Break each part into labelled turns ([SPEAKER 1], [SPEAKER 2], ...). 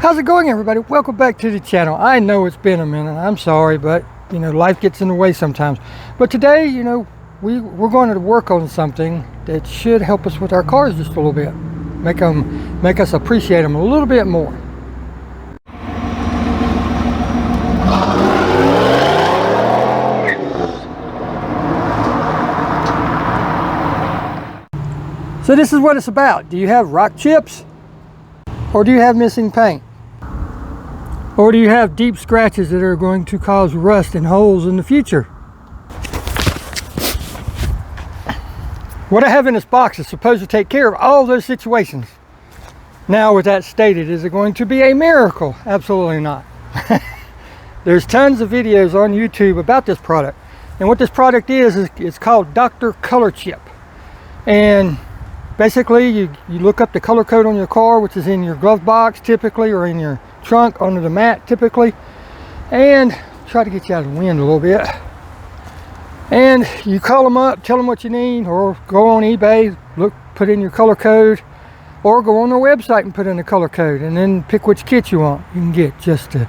[SPEAKER 1] How's it going, everybody? Welcome back to the channel. I know it's been a minute. I'm sorry, but life gets in the way sometimes. But today, we're going to work on something that should help us with our cars just a little bit. Make us appreciate them a little bit more. So this is what it's about. Do you have rock chips? Or do you have missing paint? Or do you have deep scratches that are going to cause rust and holes in the future? What I have in this box is supposed to take care of all those situations. Now, with that stated, is it going to be a miracle? Absolutely not. There's tons of videos on YouTube about this product. And what this product is it's called Dr. Colorchip. And basically, you look up the color code on your car, which is in your glove box typically, or in your trunk under the mat typically, and try to get you out of the wind a little bit. And you call them up, tell them what you need, or go on eBay, put in your color code, or go on their website and put in the color code, and then pick which kit you want. You can get just the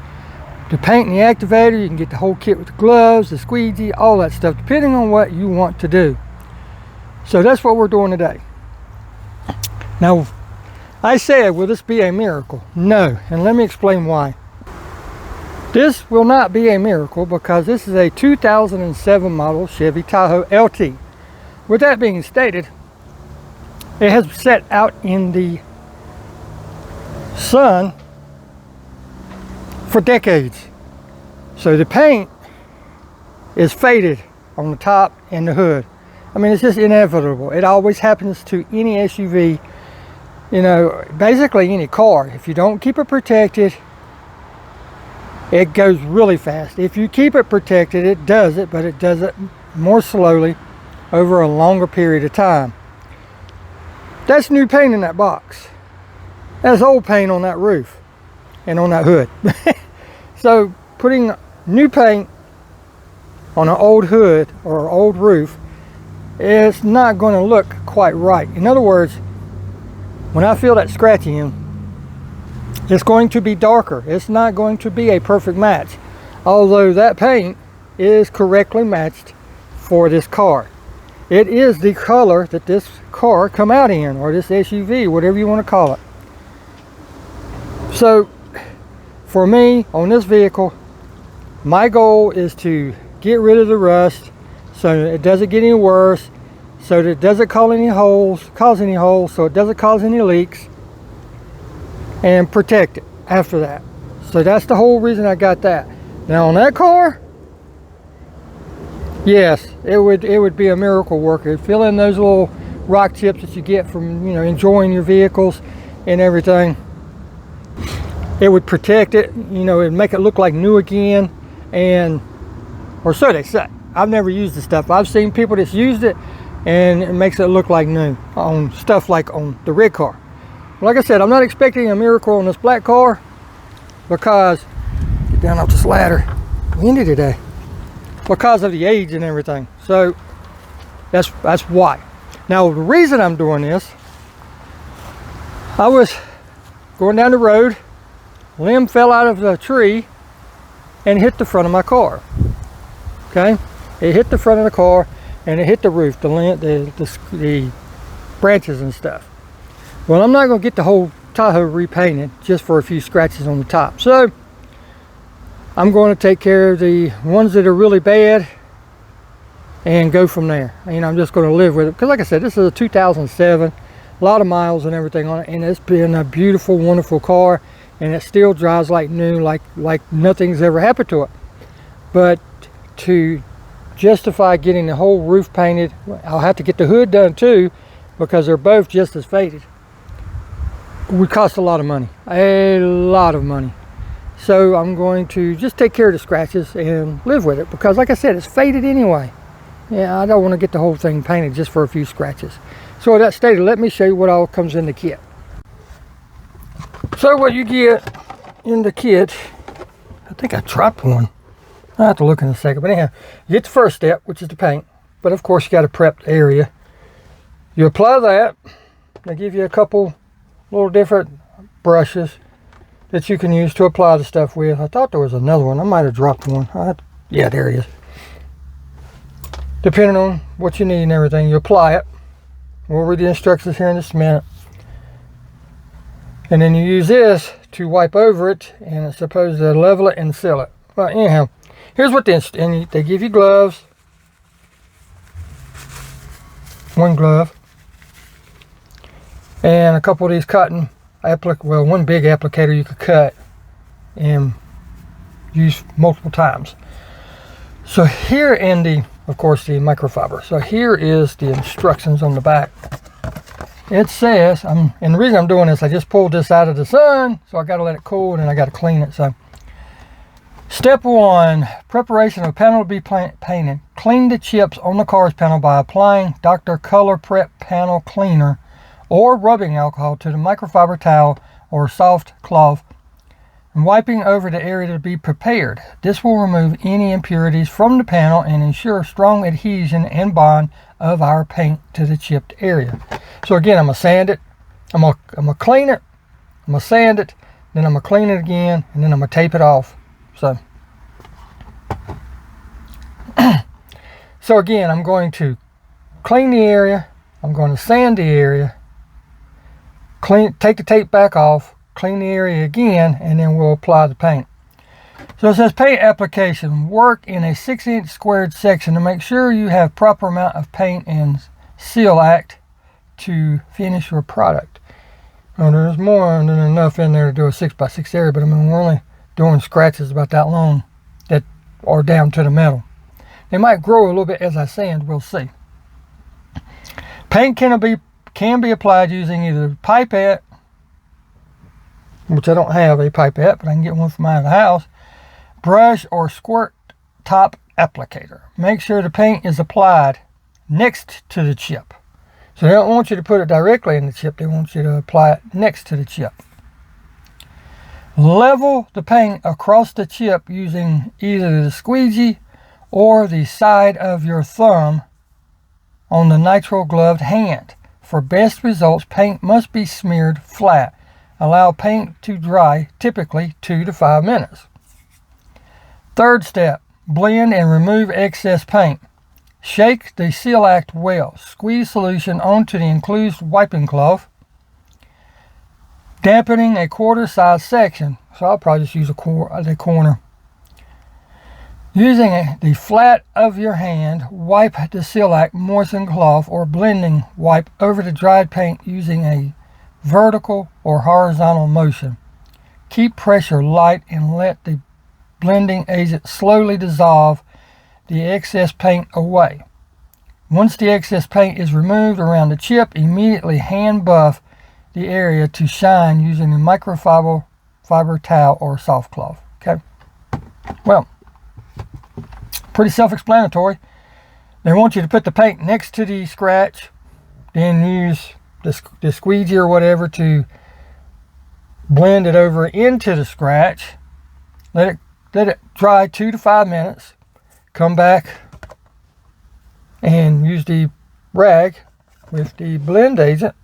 [SPEAKER 1] paint and the activator. You can get the whole kit with the gloves, the squeegee, all that stuff, depending on what you want to do. So that's what we're doing today. Now, I said, will this be a miracle? No, and let me explain why. This will not be a miracle because this is a 2007 model Chevy Tahoe LT. With that being stated, it has sat out in the sun for decades. So the paint is faded on the top and the hood. I mean, it's just inevitable. It always happens to any SUV. Basically any car. If you don't keep it protected, it goes really fast. If you keep it protected, it does it, but it does it more slowly over a longer period of time. That's new paint in that box. That's old paint on that roof and on that hood. So putting new paint on an old hood or old roof, it's not going to look quite right. In other words, when I feel that scratching, it's going to be darker. It's not going to be a perfect match, although that paint is correctly matched for this car. It is the color that this car come out in, or this SUV, whatever you want to call it. So for me, on this vehicle, my goal is to get rid of the rust so that it doesn't get any worse, so that it doesn't cause any holes, so it doesn't cause any leaks, and protect it after that. So that's the whole reason I got that. Now on that car, yes, it would be a miracle worker. Fill in those little rock chips that you get from enjoying your vehicles and everything. It would protect it, it'd make it look like new again, or so they say. I've never used the stuff. I've seen people that's used it, and it makes it look like new on stuff like on the red car. Like I said, I'm not expecting a miracle on this black car because, get down off this ladder, windy today, because of the age and everything. So that's why. Now the reason I'm doing this, I was going down the road, limb fell out of the tree and hit the front of my car. Okay, it hit the front of the car and it hit the roof, the branches and stuff. Well, I'm not going to get the whole Tahoe repainted just for a few scratches on the top. So I'm going to take care of the ones that are really bad and go from there. I'm just going to live with it because, like I said, this is a 2007, a lot of miles and everything on it, and it's been a beautiful, wonderful car, and it still drives like new, like nothing's ever happened to it. But to justify getting the whole roof painted, I'll have to get the hood done too, because they're both just as faded. Would cost a lot of money, a lot of money. So I'm going to just take care of the scratches and live with it, because like I said, it's faded anyway. Yeah, I don't want to get the whole thing painted just for a few scratches. So with that stated, let me show you what all comes in the kit. So what you get in the kit, I think I dropped one. I'll have to look in a second, but anyhow, you get the first step, which is the paint. But of course, you got to prep the area. You apply that. They give you a couple little different brushes that you can use to apply the stuff with. I thought there was another one. I might have dropped one. Yeah, there it is. Depending on what you need and everything, you apply it. We'll read the instructions here in just a minute. And then you use this to wipe over it, and it's supposed to level it and seal it. Well, anyhow, here's what they give you gloves. One glove. And a couple of these cotton one big applicator you could cut and use multiple times. So here in the, of course, the microfiber. So here is the instructions on the back. It says, and the reason I'm doing this, I just pulled this out of the sun, so I got to let it cool, and then I got to clean it. So, step 1, preparation of a panel to be painted. Clean the chips on the car's panel by applying Dr. Colorchip panel cleaner or rubbing alcohol to the microfiber towel or soft cloth and wiping over the area to be prepared. This will remove any impurities from the panel and ensure strong adhesion and bond of our paint to the chipped area. So again, I'm going to sand it, I'm going to clean it, I'm going to sand it, then I'm going to clean it again, and then I'm going to tape it off. So again, I'm going to clean the area, I'm going to sand the area, take the tape back off, clean the area again, and then we'll apply the paint. So it says paint application. Work in a 6-inch squared section to make sure you have proper amount of paint and seal act to finish your product. Well, there's more than enough in there to do a 6x6 area, but I mean, we're only doing scratches about that long that are down to the metal. They might grow a little bit as I sand, we'll see. Paint can be applied using either pipette, which I don't have a pipette, but I can get one from out of the house, brush, or squirt top applicator. Make sure the paint is applied next to the chip. So they don't want you to put it directly in the chip, they want you to apply it next to the chip. Level the paint across the chip using either the squeegee or the side of your thumb on the nitrile gloved hand. For best results, paint must be smeared flat. Allow paint to dry, typically 2 to 5 minutes. Third step, blend and remove excess paint. Shake the seal act well. Squeeze solution onto the enclosed wiping cloth, dampening a quarter size section. So I'll probably just use the corner. Using the flat of your hand, wipe the seal act moistened cloth or blending wipe over the dried paint using a vertical or horizontal motion. Keep pressure light and let the blending agent slowly dissolve the excess paint away. Once the excess paint is removed around the chip, immediately hand buff the area to shine using the microfiber towel or soft cloth. Okay. Well, pretty self-explanatory. They want you to put the paint next to the scratch, then use the squeegee or whatever to blend it over into the scratch. Let it dry 2 to 5 minutes. Come back and use the rag with the blend agent,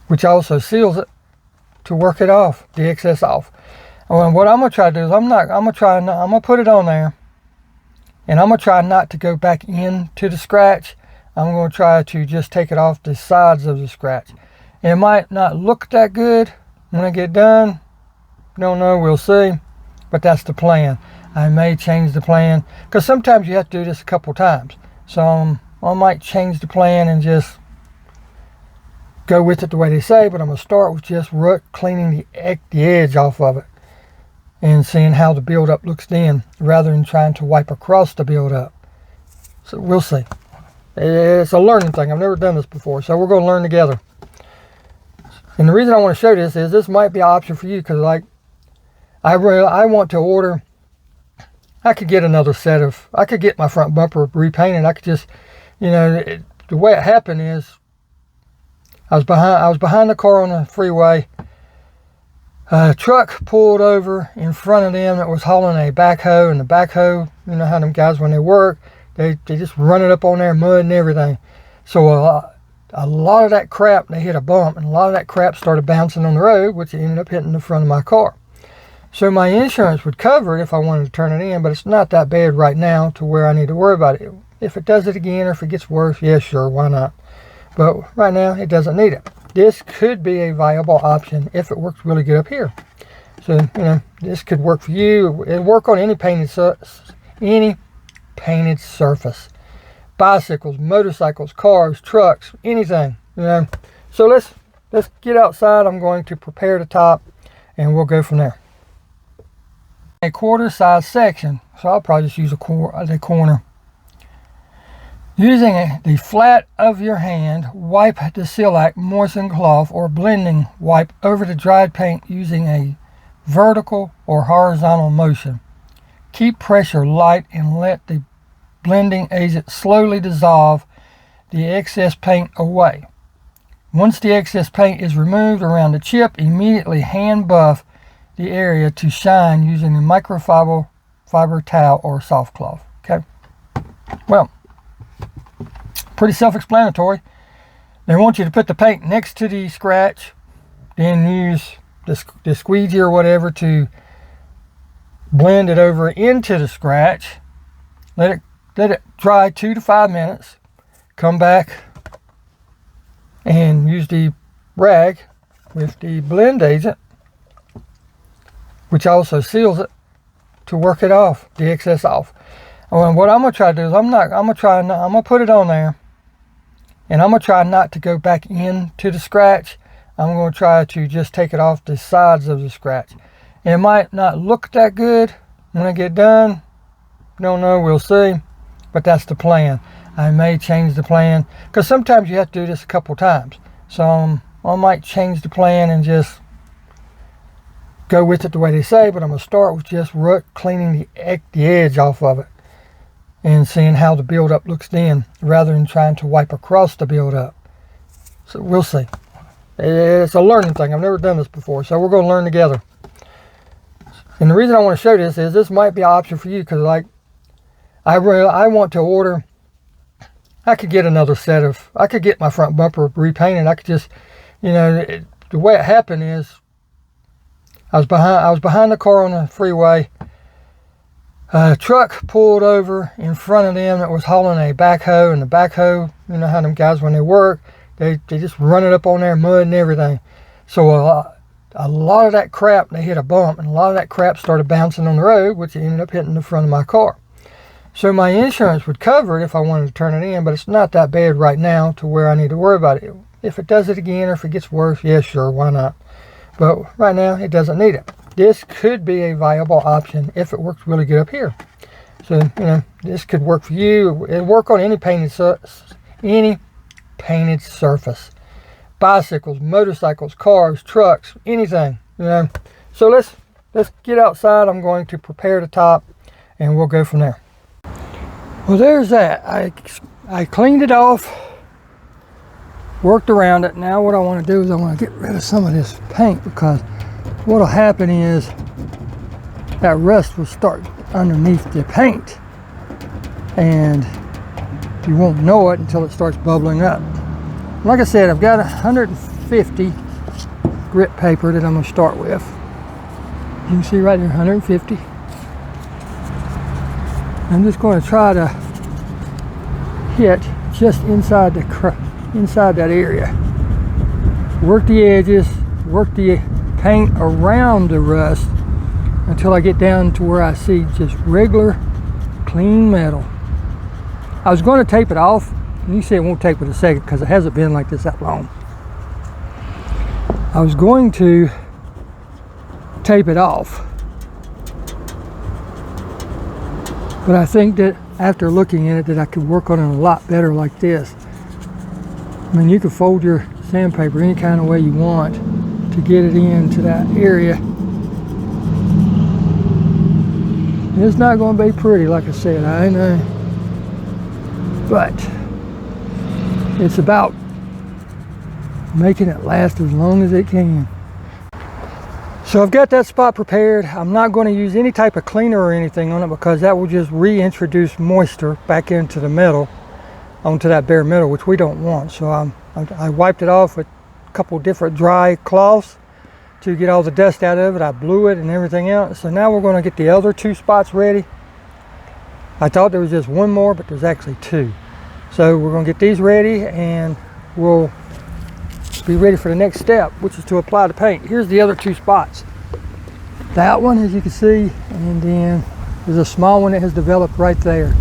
[SPEAKER 1] which also seals it, to work it off, the excess off. And what I'm gonna try to do is I'm gonna put it on there, and I'm gonna try not to go back into the scratch. I'm gonna try to just take it off the sides of the scratch. It might not look that good when I get done. Don't know, we'll see. But that's the plan. I may change the plan, because sometimes you have to do this a couple times. So I might change the plan and just go with it the way they say, but I'm going to start with just cleaning the edge off of it and seeing how the buildup looks then, rather than trying to wipe across the buildup. So we'll see. It's a learning thing. I've never done this before, so we're going to learn together. And the reason I want to show this is this might be an option for you, because like I want to order. I could get another set of. I could get my front bumper repainted. I could just, the way it happened is, I was behind the car on the freeway. A truck pulled over in front of them that was hauling a backhoe, and the backhoe, you know how them guys when they work, they just run it up on there, mud and everything. So a lot of that crap, they hit a bump, and a lot of that crap started bouncing on the road, which ended up hitting the front of my car. So my insurance would cover it if I wanted to turn it in, but it's not that bad right now to where I need to worry about it. If it does it again, or if it gets worse, yeah, sure, why not? But right now, it doesn't need it. This could be a viable option if it works really good up here. So, you know, this could work for you. It'll work on any painted surface. Bicycles, motorcycles, cars, trucks, anything, you know. So let's get outside. I'm going to prepare the top, and we'll go from there. A quarter size section, so I'll probably just use a corner. Using the flat of your hand, wipe the shellac moistened cloth or blending wipe over the dried paint using a vertical or horizontal motion. Keep pressure light and let the blending agent slowly dissolve the excess paint away. Once the excess paint is removed around the chip, immediately hand buff the area to shine using a microfiber towel or soft cloth. Okay, well, pretty self-explanatory. They want you to put the paint next to the scratch, then use the squeegee or whatever to blend it over into the scratch. Let it dry 2 to 5 minutes. Come back and use the rag with the blend agent, which also seals it, to work it off, the excess off. And what I'm gonna try to do is I'm gonna put it on there, and I'm gonna try not to go back into the scratch. I'm gonna try to just take it off the sides of the scratch. And it might not look that good when I get done. Don't know, we'll see. But that's the plan. I may change the plan, because sometimes you have to do this a couple times. So I might change the plan and just go with it the way they say, but I'm going to start with just cleaning the edge off of it and seeing how the buildup looks then, rather than trying to wipe across the buildup. So we'll see. It's a learning thing. I've never done this before, so we're going to learn together. And the reason I want to show this is this might be an option for you, because like I want to order. I could get another set of. I could get my front bumper repainted. I could just, you know, the way it happened is I was behind the car on the freeway. A truck pulled over in front of them that was hauling a backhoe, and the backhoe, you know how them guys when they work, they just run it up on there, mud and everything. So a lot of that crap, they hit a bump, and a lot of that crap started bouncing on the road, which ended up hitting the front of my car. So my insurance would cover it if I wanted to turn it in, but it's not that bad right now to where I need to worry about it. If it does it again, or if it gets worse, yeah, sure, why not? But right now, it doesn't need it. This could be a viable option if it works really good up here. So, you know, this could work for you. It'll work on any painted surface. Bicycles, motorcycles, cars, trucks, anything, you know. So let's get outside. I'm going to prepare the top, and we'll go from there. Well, there's that. I cleaned it off, worked around it. Now what I want to do is I want to get rid of some of this paint, because what will happen is that rust will start underneath the paint, and you won't know it until it starts bubbling up. Like I said, I've got 150 grit paper that I'm going to start with. You can see right there, 150. I'm just going to try to hit just inside that area. Work the edges, work the paint around the rust until I get down to where I see just regular clean metal. I was going to tape it off, and you see it won't tape with a second because it hasn't been like this that long. I was going to tape it off, but I think that after looking at it that I could work on it a lot better like this. I mean, you can fold your sandpaper any kind of way you want to get it into that area. It's not going to be pretty, like I said, I know, but it's about making it last as long as it can. So I've got that spot prepared. I'm not going to use any type of cleaner or anything on it, because that will just reintroduce moisture back into the metal, onto that bare metal, which we don't want. So I'm I wiped it off with a couple different dry cloths to get all the dust out of it. I blew it and everything else. So now we're going to get the other 2 spots ready. I thought there was just one more, but there's actually 2. So we're going to get these ready and we'll be ready for the next step, which is to apply the paint. Here's the other 2 spots. That one, as you can see, and then there's a small one that has developed right there.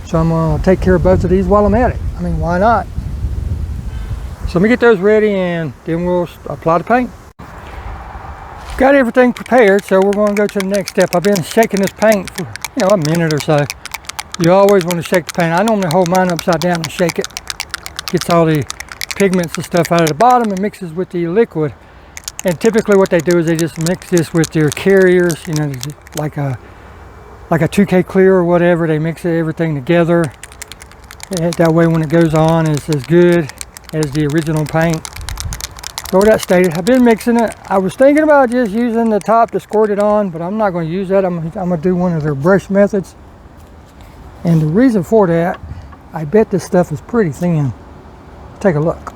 [SPEAKER 1] So I'm going to take care of both of these while I'm at it. I mean, why not? So let me get those ready and then we'll apply the paint. Got everything prepared, so we're going to go to the next step. I've been shaking this paint for, a minute or so. You always want to shake the paint. I normally hold mine upside down and shake it. Gets all the pigments and stuff out of the bottom and mixes with the liquid. And typically what they do is they just mix this with their carriers, like a 2K clear or whatever. They mix everything together. And that way when it goes on, it's as good as the original paint. So with that stated, I've been mixing it. I was thinking about just using the top to squirt it on, but I'm not going to use that. I'm going to do one of their brush methods. And the reason for that, I bet this stuff is pretty thin. Take a look.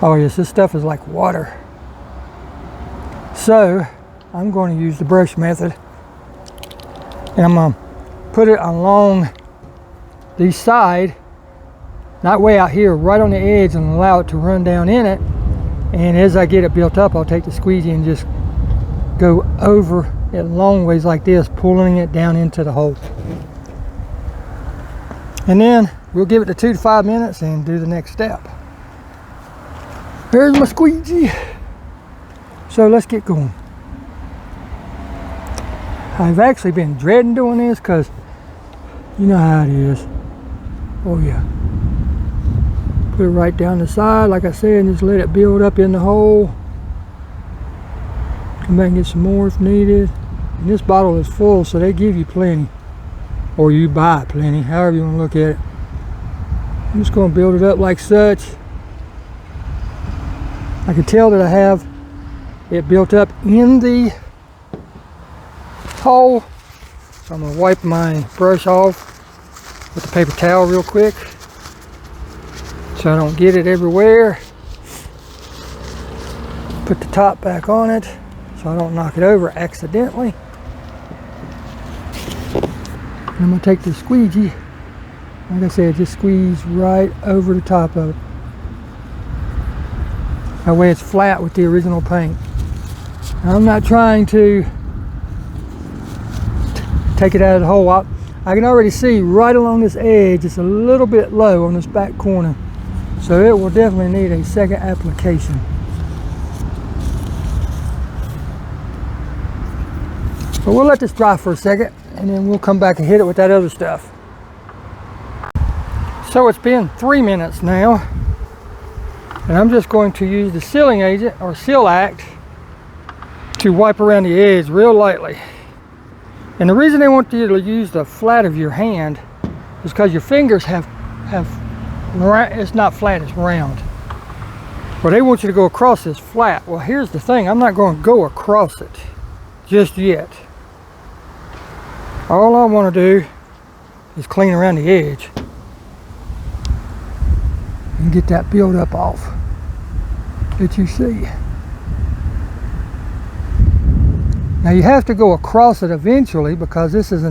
[SPEAKER 1] Oh yes, this stuff is like water. So I'm going to use the brush method. And I'm going to put it along the side, not way out here, right on the edge, and allow it to run down in it. And as I get it built up, I'll take the squeegee and just go over it long ways like this, pulling it down into the hole. And then we'll give it the 2 to 5 minutes and do the next step. There's my squeegee. So let's get going. I've actually been dreading doing this because you know how it is. Oh yeah. Put it right down the side, like I said, and just let it build up in the hole. Come back and get some more if needed. And this bottle is full, so they give you plenty. Or you buy plenty, however you want to look at it. I'm just going to build it up like such. I can tell that I have it built up in the hole. So I'm going to wipe my brush off with the paper towel real quick so I don't get it everywhere. Put the top back on it so I don't knock it over accidentally. And I'm going to take the squeegee, like I said, just squeeze right over the top of it. That way it's flat with the original paint. I'm not trying to take it out of the hole. I can already see right along this edge, it's a little bit low on this back corner. So it will definitely need a second application. But we'll let this dry for a second and then we'll come back and hit it with that other stuff. So it's been 3 minutes now. And I'm just going to use the sealing agent or Seal Act to wipe around the edge real lightly. And the reason they want you to use the flat of your hand is because your fingers have it's not flat, it's round. Well, they want you to go across this flat. Well, here's the thing, I'm not going to go across it just yet. All I want to do is clean around the edge and get that build up off that you see. Now you have to go across it eventually because this is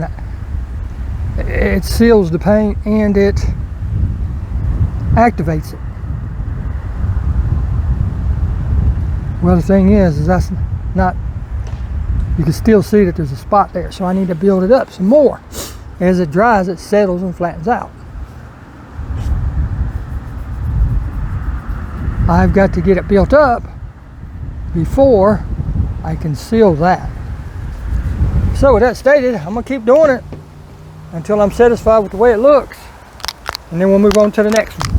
[SPEAKER 1] it seals the paint and it activates it. Well, the thing is that's not, you can still see that there's a spot there, so I need to build it up some more. As it dries, it settles and flattens out. I've got to get it built up before I can seal that. So with that stated, I'm going to keep doing it until I'm satisfied with the way it looks. And then we'll move on to the next one.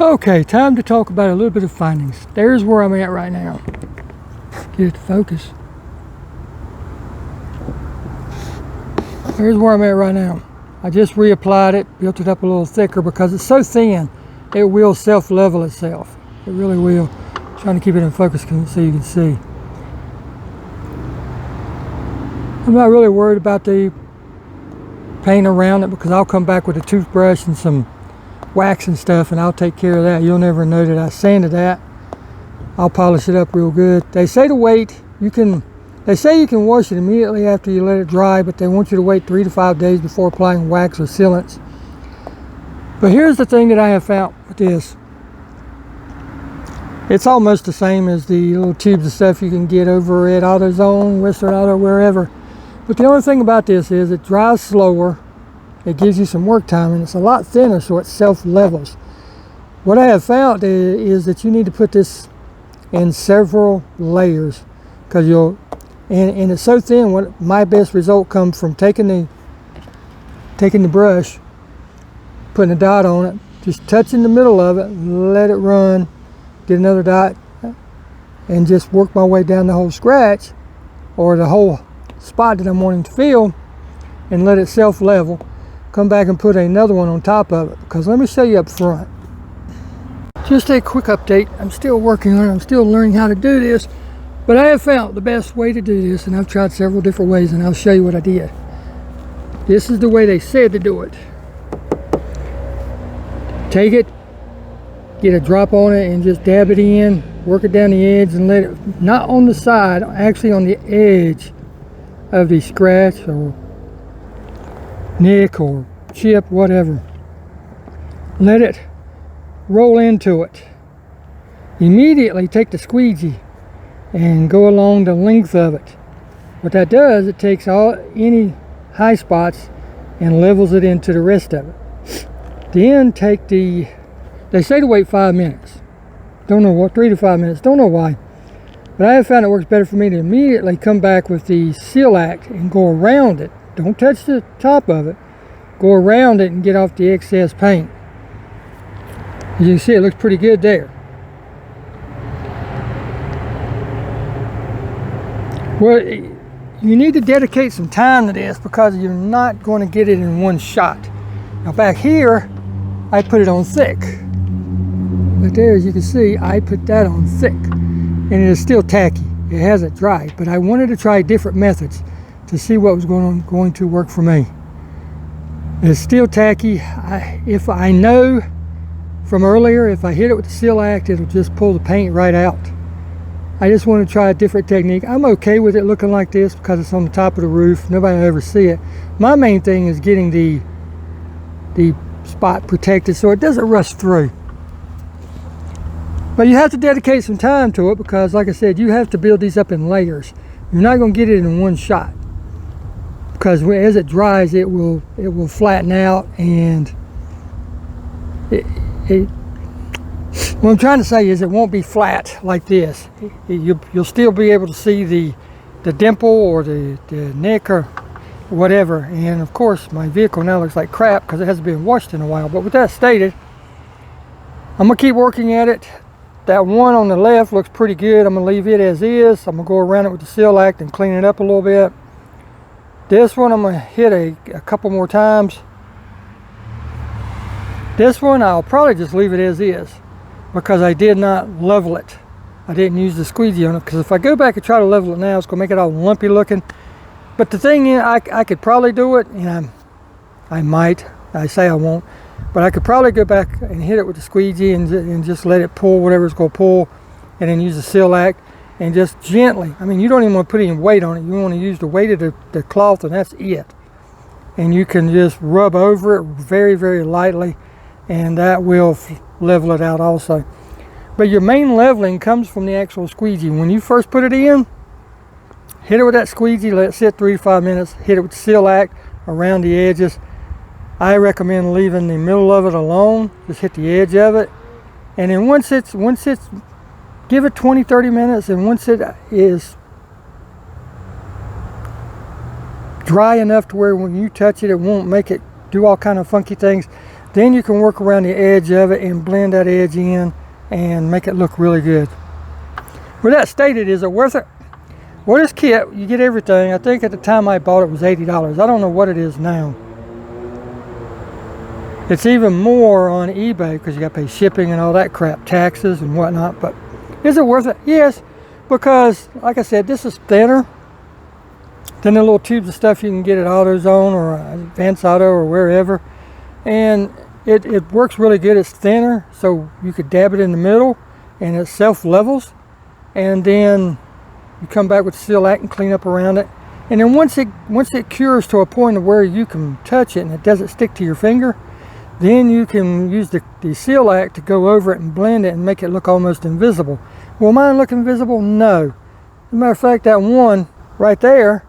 [SPEAKER 1] Okay, time to talk about a little bit of findings. There's where I'm at right now. Get it to focus. There's where I'm at right now. I just reapplied it, built it up a little thicker because it's so thin. It will self-level itself. It really will. I'm trying to keep it in focus so you can see. I'm not really worried about the paint around it, because I'll come back with a toothbrush and some wax and stuff, and I'll take care of that. You'll never know that I sanded that. I'll polish it up real good. They say to wait, they say you can wash it immediately after you let it dry, but they want you to wait 3 to 5 days before applying wax or sealants. But here's the thing that I have found with this. It's almost the same as the little tubes of stuff you can get over at AutoZone, Western Auto, wherever. But the only thing about this is it dries slower, it gives you some work time, and it's a lot thinner, so it self-levels. What I have found is that you need to put this in several layers, because and it's so thin. What my best result comes from taking the brush, putting a dot on it, just touching the middle of it, let it run, get another dot, and just work my way down the whole scratch or the whole spot that I'm wanting to fill, and let it self-level. Come back and put another one on top of it, because let me show you up front. Just a quick update. I'm still working on it. I'm still learning how to do this, but I have found the best way to do this, and I've tried several different ways, and I'll show you what I did. This is the way they said to do it. Take it, get a drop on it, and just dab it in, work it down the edge, and let it, not on the side, actually on the edge of the scratch or nick or chip, whatever. Let it roll into it. Immediately take the squeegee and go along the length of it. What that does, it takes any high spots and levels it into the rest of it. Then take they say to wait 5 minutes. Don't know what, 3 to 5 minutes, don't know why. But I have found it works better for me to immediately come back with the Seal Act and go around it. Don't touch the top of it. Go around it and get off the excess paint. As you can see, it looks pretty good there. Well, you need to dedicate some time to this, because you're not going to get it in one shot. Now back here, I put it on thick. Right there, as you can see, I put that on thick. And it is still tacky. It hasn't dried, but I wanted to try different methods to see what was going to work for me. It's still tacky. If I know from earlier, if I hit it with the Seal Act, it'll just pull the paint right out. I just want to try a different technique. I'm okay with it looking like this because it's on the top of the roof. Nobody will ever see it. My main thing is getting the spot protected so it doesn't rust through. But you have to dedicate some time to it, because like I said, you have to build these up in layers. You're not going to get it in one shot, because as it dries, it will flatten out, and what I'm trying to say is it won't be flat like this. You'll still be able to see the dimple or the nick or whatever. And of course, my vehicle now looks like crap because it hasn't been washed in a while. But with that stated, I'm gonna keep working at it. That one on the left looks pretty good. I'm gonna leave it as is. I'm gonna go around it with the Seal Act and clean it up a little bit. This one I'm gonna hit a couple more times. This one I'll probably just leave it as is, because I did not level it. I didn't use the squeegee on it, because if I go back and try to level it now, it's gonna make it all lumpy looking. But the thing is, I could probably do it, and I might. I say I won't, but I could probably go back and hit it with the squeegee and just let it pull whatever it's gonna pull, and then use the Seal Act and just gently. I mean, you don't even want to put any weight on it. You want to use the weight of the cloth, and that's it. And you can just rub over it very, very lightly, and that will level it out also. But your main leveling comes from the actual squeegee. When you first put it in, hit it with that squeegee, let it sit 3 to 5 minutes, hit it with the Seal Act around the edges. I recommend leaving the middle of it alone, just hit the edge of it. And then once it's give it 20-30 minutes, and once it is dry enough to where when you touch it, it won't make it do all kind of funky things, then you can work around the edge of it and blend that edge in and make it look really good. With that stated, is it worth it? Well, this kit, you get everything. I think at the time I bought it was $80. I don't know what it is now. It's even more on eBay, because you got to pay shipping and all that crap, taxes and whatnot. But is it worth it? Yes, because like I said, this is thinner. Then the little tubes of stuff you can get at AutoZone or Advance Auto or wherever. And it works really good. It's thinner, so you could dab it in the middle and it self-levels. And then you come back with Seal-Act and clean up around it. And then once it cures to a point of where you can touch it and it doesn't stick to your finger, then you can use the Seal-Act to go over it and blend it and make it look almost invisible. Will mine look invisible? No. As a matter of fact, that one right there,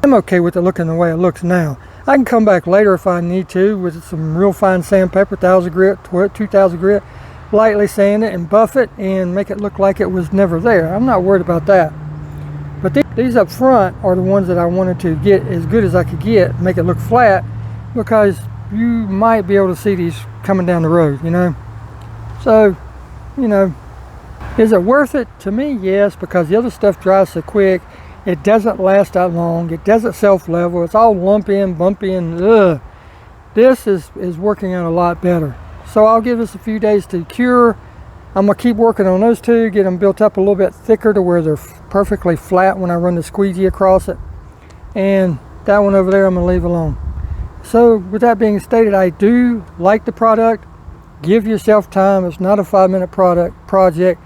[SPEAKER 1] I'm okay with it looking the way it looks now. I can come back later if I need to with some real fine sandpaper, 1000 grit, 2000 grit, lightly sand it and buff it and make it look like it was never there. I'm not worried about that. But these up front are the ones that I wanted to get as good as I could get, make it look flat, because you might be able to see these coming down the road, you know. So, you know, is it worth it? To me, yes, because the other stuff dries so quick. It doesn't last that long. It doesn't self-level. It's all lumpy and bumpy and ugh. This is working out a lot better. So I'll give this a few days to cure. I'm going to keep working on those two, get them built up a little bit thicker to where they're perfectly flat when I run the squeegee across it. And that one over there I'm going to leave alone. So with that being stated, I do like the product. Give yourself time. It's not a 5-minute project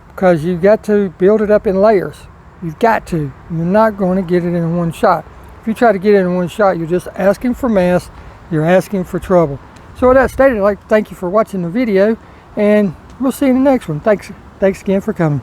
[SPEAKER 1] because you've got to build it up in layers. You've got to. You're not going to get it in one shot. If you try to get it in one shot, you're just asking for mess. You're asking for trouble. So with that stated, I'd like to thank you for watching the video, and we'll see you in the next one. Thanks again for coming.